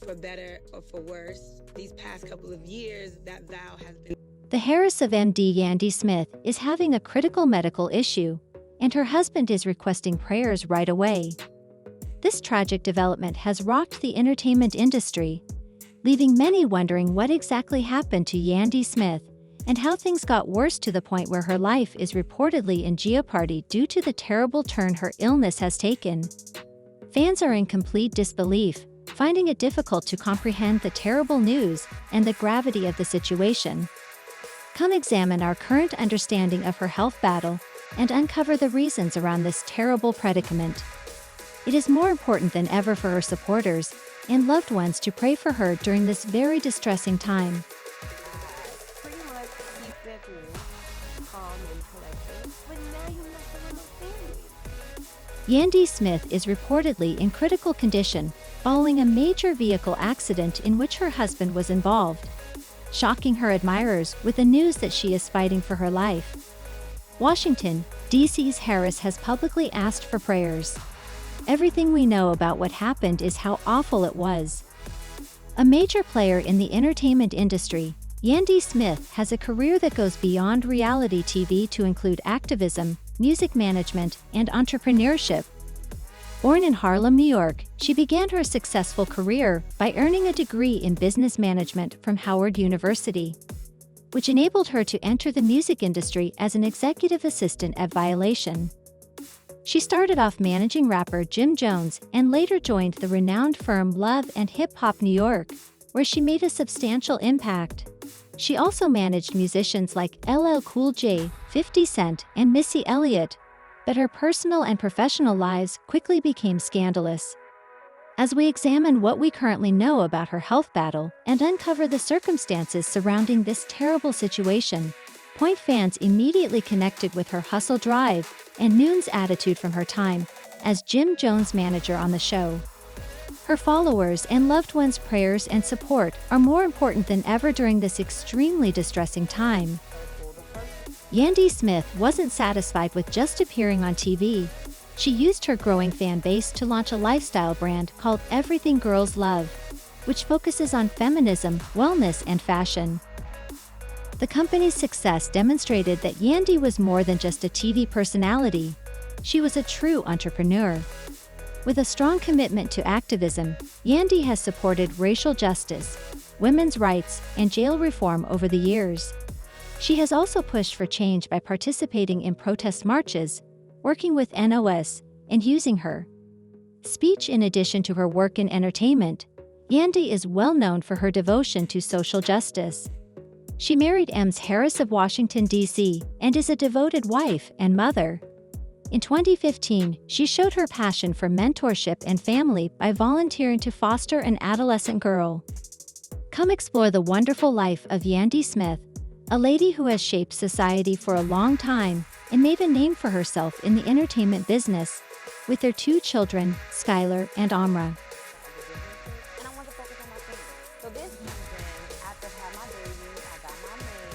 for better or for worse, these past couple of years, that vow has been. The heiress of MD Yandy Smith is having a critical medical issue, and her husband is requesting prayers right away. This tragic development has rocked the entertainment industry, leaving many wondering what exactly happened to Yandy Smith and how things got worse to the point where her life is reportedly in jeopardy due to the terrible turn her illness has taken. Fans are in complete disbelief, finding it difficult to comprehend the terrible news and the gravity of the situation. Come examine our current understanding of her health battle and uncover the reasons around this terrible predicament. It is more important than ever for her supporters and loved ones to pray for her during this very distressing time. Pretty much keep that cool, calm, and collected, but now you're messing with my family. Yandy Smith is reportedly in critical condition following a major vehicle accident in which her husband was involved, shocking her admirers with the news that she is fighting for her life. Washington, D.C.'s Harris has publicly asked for prayers. Everything we know about what happened is how awful it was. A major player in the entertainment industry, Yandy Smith has a career that goes beyond reality TV to include activism, music management, and entrepreneurship. Born in Harlem, New York, she began her successful career by earning a degree in business management from Howard University, which enabled her to enter the music industry as an executive assistant at Violation. She started off managing rapper Jim Jones and later joined the renowned firm Love and Hip Hop New York, where she made a substantial impact. She also managed musicians like LL Cool J, 50 Cent, and Missy Elliott, but her personal and professional lives quickly became scandalous. As we examine what we currently know about her health battle and uncover the circumstances surrounding this terrible situation, Point fans immediately connected with her hustle drive and Noon's attitude from her time as Jim Jones' manager on the show. Her followers and loved ones' prayers and support are more important than ever during this extremely distressing time. Yandy Smith wasn't satisfied with just appearing on TV. She used her growing fan base to launch a lifestyle brand called Everything Girls Love, which focuses on feminism, wellness, and fashion. The company's success demonstrated that Yandy was more than just a TV personality. She was a true entrepreneur. With a strong commitment to activism, Yandy has supported racial justice, women's rights, and jail reform over the years. She has also pushed for change by participating in protest marches, working with NOS, and using her speech in addition to her work in entertainment. Yandy is well known for her devotion to social justice. She married Ms. Harris of Washington, D.C., and is a devoted wife and mother. In 2015, she showed her passion for mentorship and family by volunteering to foster an adolescent girl. Come explore the wonderful life of Yandy Smith, a lady who has shaped society for a long time and made a name for herself in the entertainment business, with their 2 children, Skylar and Amra. And I want to focus on my family. So this season, after I had my baby, I got my man.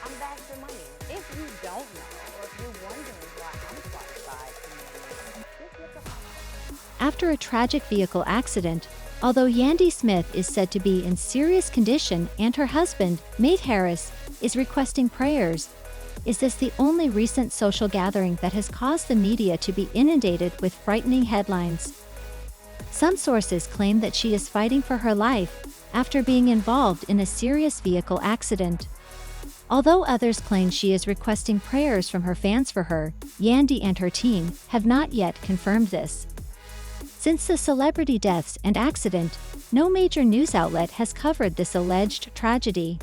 I'm back to money. If you don't know, or if you're wondering why I'm qualified to marry, just look up my. After a tragic vehicle accident, although Yandy Smith is said to be in serious condition and her husband, Mate Harris, is requesting prayers, is this the only recent social gathering that has caused the media to be inundated with frightening headlines? Some sources claim that she is fighting for her life after being involved in a serious vehicle accident. Although others claim she is requesting prayers from her fans for her, Yandy and her team have not yet confirmed this. Since the celebrity deaths and accident, no major news outlet has covered this alleged tragedy.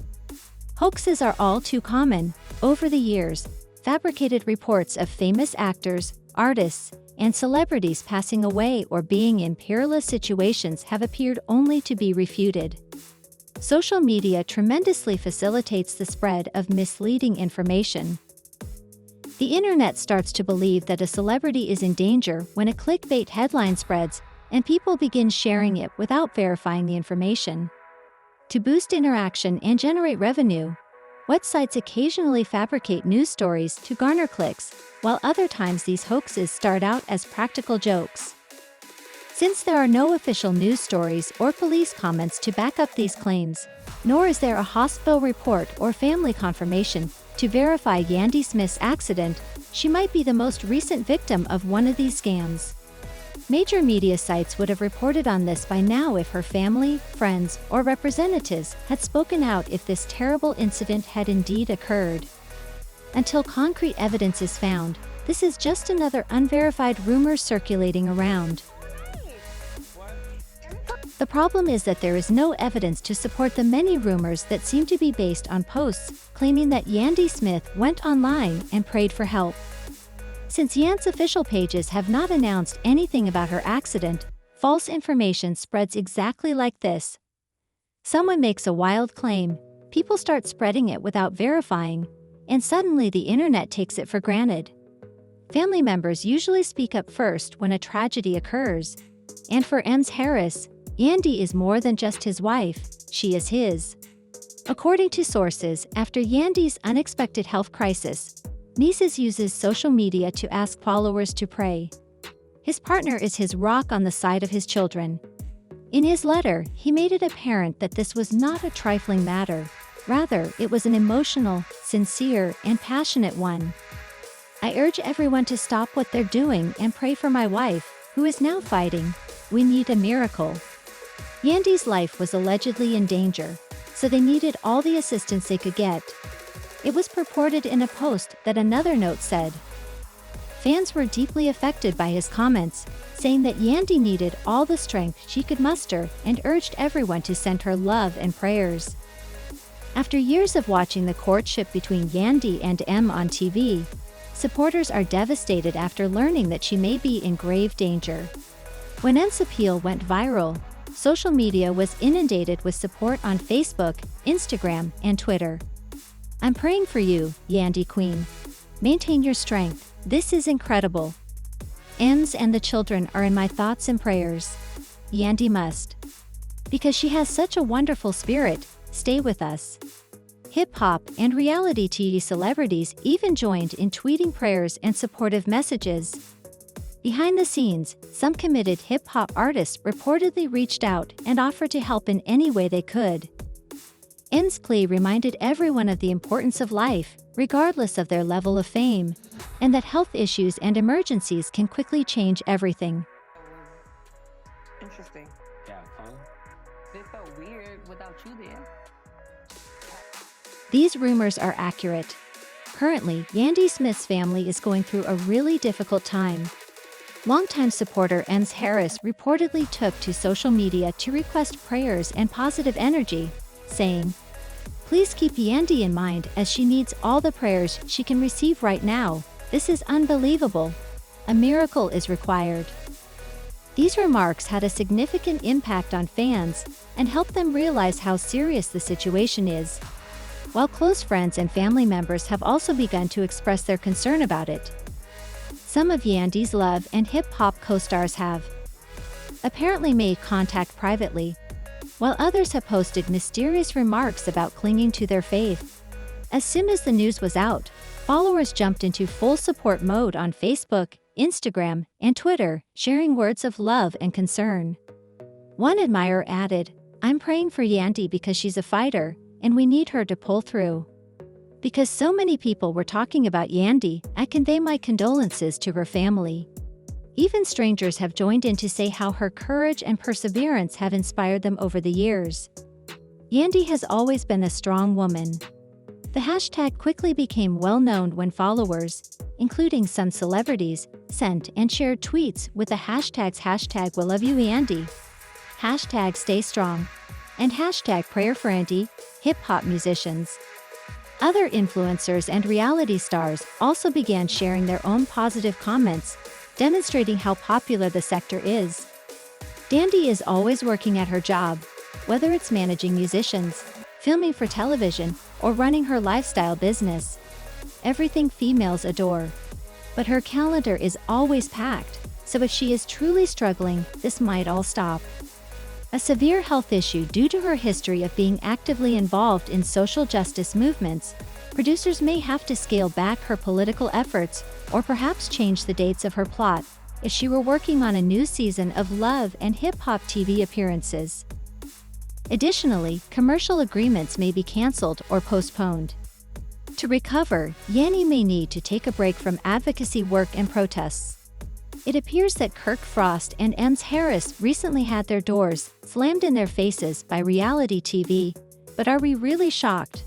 Hoaxes are all too common. Over the years, fabricated reports of famous actors, artists, and celebrities passing away or being in perilous situations have appeared only to be refuted. Social media tremendously facilitates the spread of misleading information. The internet starts to believe that a celebrity is in danger when a clickbait headline spreads, and people begin sharing it without verifying the information. To boost interaction and generate revenue, websites occasionally fabricate news stories to garner clicks, while other times these hoaxes start out as practical jokes. Since there are no official news stories or police comments to back up these claims, nor is there a hospital report or family confirmation to verify Yandy Smith's accident, she might be the most recent victim of one of these scams. Major media sites would have reported on this by now if her family, friends, or representatives had spoken out if this terrible incident had indeed occurred. Until concrete evidence is found, this is just another unverified rumor circulating around. The problem is that there is no evidence to support the many rumors that seem to be based on posts claiming that Yandy Smith went online and prayed for help. Since Yan's official pages have not announced anything about her accident, false information spreads exactly like this. Someone makes a wild claim, people start spreading it without verifying, and suddenly the internet takes it for granted. Family members usually speak up first when a tragedy occurs. And for Mendeecees Harris, Yandy is more than just his wife, she is his. According to sources, after Yandy's unexpected health crisis, Mendeecees uses social media to ask followers to pray. His partner is his rock on the side of his children. In his letter, he made it apparent that this was not a trifling matter. Rather, it was an emotional, sincere, and passionate one. I urge everyone to stop what they're doing and pray for my wife, who is now fighting. We need a miracle. Yandy's life was allegedly in danger, so they needed all the assistance they could get. It was purported in a post that another note said. Fans were deeply affected by his comments, saying that Yandy needed all the strength she could muster and urged everyone to send her love and prayers. After years of watching the courtship between Yandy and M on TV, supporters are devastated after learning that she may be in grave danger. When M's appeal went viral, social media was inundated with support on Facebook, Instagram, and Twitter. I'm praying for you, Yandy Queen. Maintain your strength, this is incredible. M's and the children are in my thoughts and prayers. Yandy must. Because she has such a wonderful spirit, stay with us. Hip-hop and reality TV celebrities even joined in tweeting prayers and supportive messages. Behind the scenes, some committed hip-hop artists reportedly reached out and offered to help in any way they could. M's plea reminded everyone of the importance of life, regardless of their level of fame, and that health issues and emergencies can quickly change everything. Interesting. Yeah, fun. It felt weird without you there. These rumors are accurate. Currently, Yandy Smith's family is going through a really difficult time. Longtime supporter Mendeecees Harris reportedly took to social media to request prayers and positive energy, saying, "Please keep Yandy in mind as she needs all the prayers she can receive right now. This is unbelievable. A miracle is required." These remarks had a significant impact on fans and helped them realize how serious the situation is. While close friends and family members have also begun to express their concern about it. Some of Yandy's love and hip-hop co-stars have apparently made contact privately, while others have posted mysterious remarks about clinging to their faith. As soon as the news was out, followers jumped into full support mode on Facebook, Instagram, and Twitter, sharing words of love and concern. One admirer added, "I'm praying for Yandy because she's a fighter, and we need her to pull through. Because so many people were talking about Yandy, I convey my condolences to her family." Even strangers have joined in to say how her courage and perseverance have inspired them over the years. Yandy has always been a strong woman. The hashtag quickly became well known when followers, including some celebrities, sent and shared tweets with the hashtags #We love you Yandy, #Stay strong, and #Prayer for Yandy, hip-hop musicians. Other influencers and reality stars also began sharing their own positive comments, demonstrating how popular the sector is. Yandy is always working at her job, whether it's managing musicians, filming for television, or running her lifestyle business. Everything females adore. But her calendar is always packed, so if she is truly struggling, this might all stop. A severe health issue due to her history of being actively involved in social justice movements, producers may have to scale back her political efforts or perhaps change the dates of her plot, if she were working on a new season of Love and hip-hop TV appearances. Additionally, commercial agreements may be canceled or postponed. To recover, Yandy may need to take a break from advocacy work and protests. It appears that Kirk Frost and Ems Harris recently had their doors slammed in their faces by reality TV, but are we really shocked?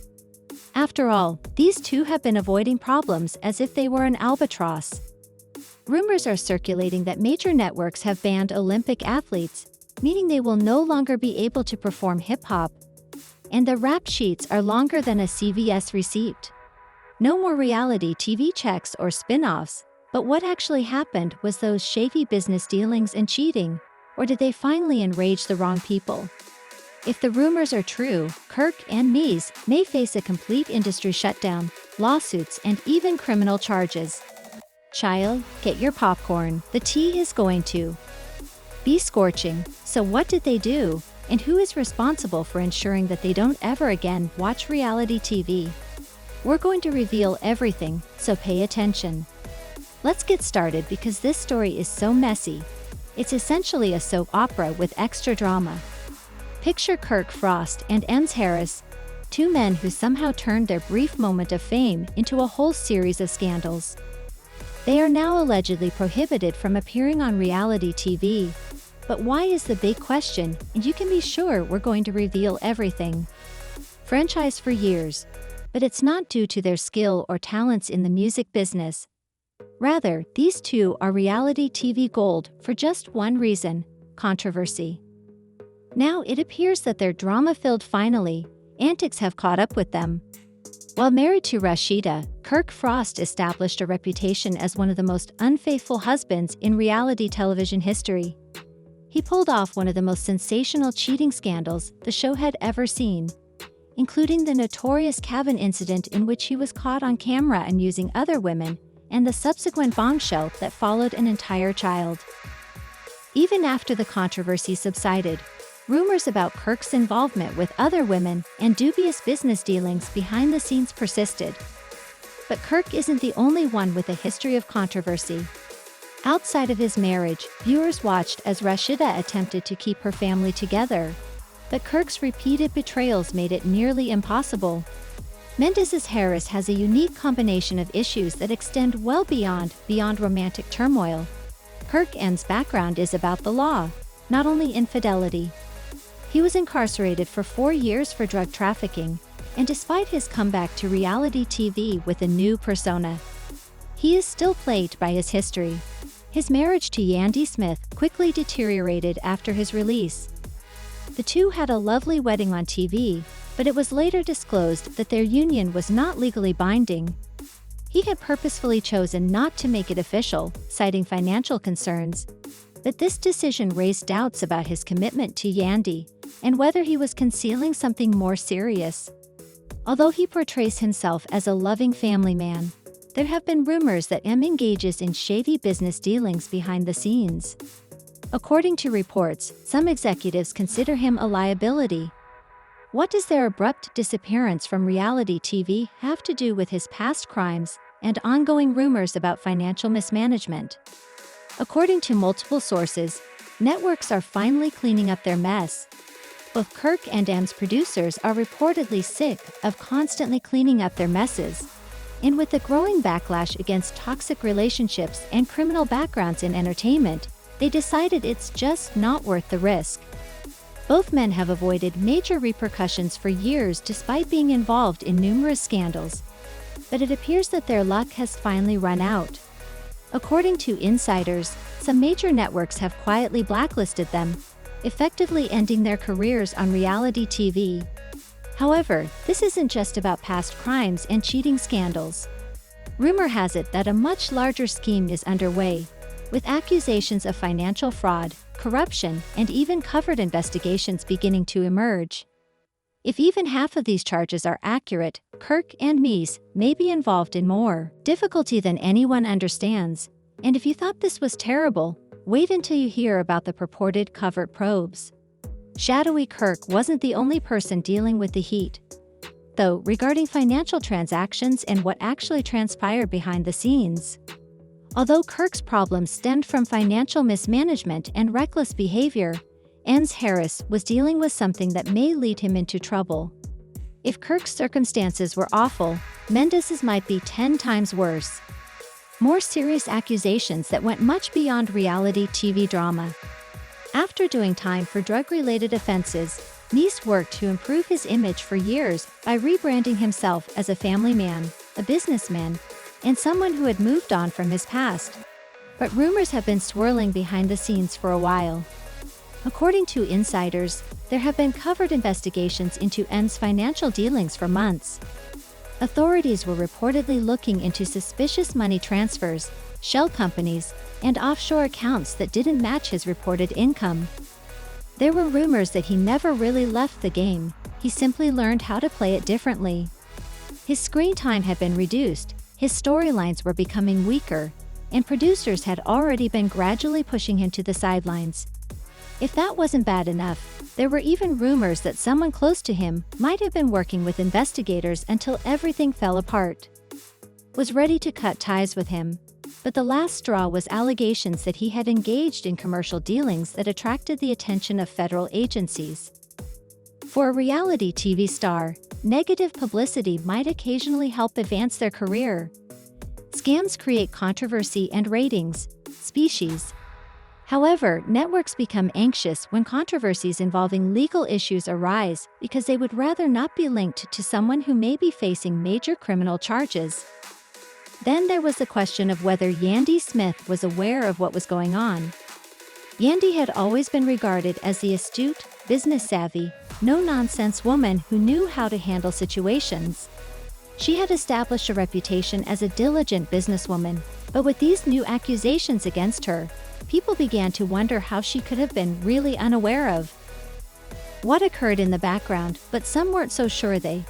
After all, these two have been avoiding problems as if they were an albatross. Rumors are circulating that major networks have banned Olympic athletes, meaning they will no longer be able to perform hip-hop, and the rap sheets are longer than a CVS receipt. No more reality TV checks or spin-offs, but what actually happened was those shady business dealings and cheating, or did they finally enrage the wrong people? If the rumors are true, Kirk and Mendeecees may face a complete industry shutdown, lawsuits, and even criminal charges. Child, get your popcorn, the tea is going to be scorching. So what did they do, and who is responsible for ensuring that they don't ever again watch reality TV? We're going to reveal everything, so pay attention. Let's get started because this story is so messy. It's essentially a soap opera with extra drama. Picture Kirk Frost and Ems Harris, two men who somehow turned their brief moment of fame into a whole series of scandals. They are now allegedly prohibited from appearing on reality TV. But why is the big question, and you can be sure we're going to reveal everything. Franchise for years, but it's not due to their skill or talents in the music business. Rather, these two are reality TV gold for just one reason: controversy. Now it appears that their drama-filled antics have caught up with them. While married to Rashida, Kirk Frost established a reputation as one of the most unfaithful husbands in reality television history. He pulled off one of the most sensational cheating scandals the show had ever seen, including the notorious cabin incident in which he was caught on camera amusing other women, and the subsequent bombshell that followed an entire child. Even after the controversy subsided, rumors about Kirk's involvement with other women and dubious business dealings behind the scenes persisted. But Kirk isn't the only one with a history of controversy. Outside of his marriage, viewers watched as Rashida attempted to keep her family together. But Kirk's repeated betrayals made it nearly impossible. Mendeecees Harris has a unique combination of issues that extend well beyond romantic turmoil. Kirk's background is about the law, not only infidelity. He was incarcerated for 4 years for drug trafficking, and despite his comeback to reality TV with a new persona, he is still plagued by his history. His marriage to Yandy Smith quickly deteriorated after his release. The two had a lovely wedding on TV, but it was later disclosed that their union was not legally binding. He had purposefully chosen not to make it official, citing financial concerns. But this decision raised doubts about his commitment to Yandy and whether he was concealing something more serious. Although he portrays himself as a loving family man, there have been rumors that M engages in shady business dealings behind the scenes. According to reports, some executives consider him a liability. What does their abrupt disappearance from reality TV have to do with his past crimes and ongoing rumors about financial mismanagement? According to multiple sources, networks are finally cleaning up their mess. Both Kirk and Ems producers are reportedly sick of constantly cleaning up their messes. And with the growing backlash against toxic relationships and criminal backgrounds in entertainment, they decided it's just not worth the risk. Both men have avoided major repercussions for years despite being involved in numerous scandals. But it appears that their luck has finally run out. According to insiders, some major networks have quietly blacklisted them, effectively ending their careers on reality TV. However, this isn't just about past crimes and cheating scandals. Rumor has it that a much larger scheme is underway, with accusations of financial fraud, corruption, and even covert investigations beginning to emerge. If even half of these charges are accurate, Kirk and Mendeecees may be involved in more difficulty than anyone understands. And if you thought this was terrible, wait until you hear about the purported covert probes. Shadowy Kirk wasn't the only person dealing with the heat, though, regarding financial transactions and what actually transpired behind the scenes. Although Kirk's problems stemmed from financial mismanagement and reckless behavior, Harris was dealing with something that may lead him into trouble. If Kirk's circumstances were awful, Mendeecees might be 10 times worse. More serious accusations that went much beyond reality TV drama. After doing time for drug-related offenses, Mendeecees worked to improve his image for years by rebranding himself as a family man, a businessman, and someone who had moved on from his past. But rumors have been swirling behind the scenes for a while. According to insiders, there have been covered investigations into N's financial dealings for months. Authorities were reportedly looking into suspicious money transfers, shell companies, and offshore accounts that didn't match his reported income. There were rumors that he never really left the game, he simply learned how to play it differently. His screen time had been reduced, his storylines were becoming weaker, and producers had already been gradually pushing him to the sidelines. If that wasn't bad enough, there were even rumors that someone close to him might have been working with investigators until everything fell apart. Was ready to cut ties with him, but the last straw was allegations that he had engaged in commercial dealings that attracted the attention of federal agencies. For a reality TV star, negative publicity might occasionally help advance their career. Scams create controversy and ratings, species. However, networks become anxious when controversies involving legal issues arise because they would rather not be linked to someone who may be facing major criminal charges. Then there was the question of whether Yandy Smith was aware of what was going on. Yandy had always been regarded as the astute, business-savvy, no-nonsense woman who knew how to handle situations. She had established a reputation as a diligent businesswoman, but with these new accusations against her, people began to wonder how she could have been really unaware of what occurred in the background, but some weren't so sure they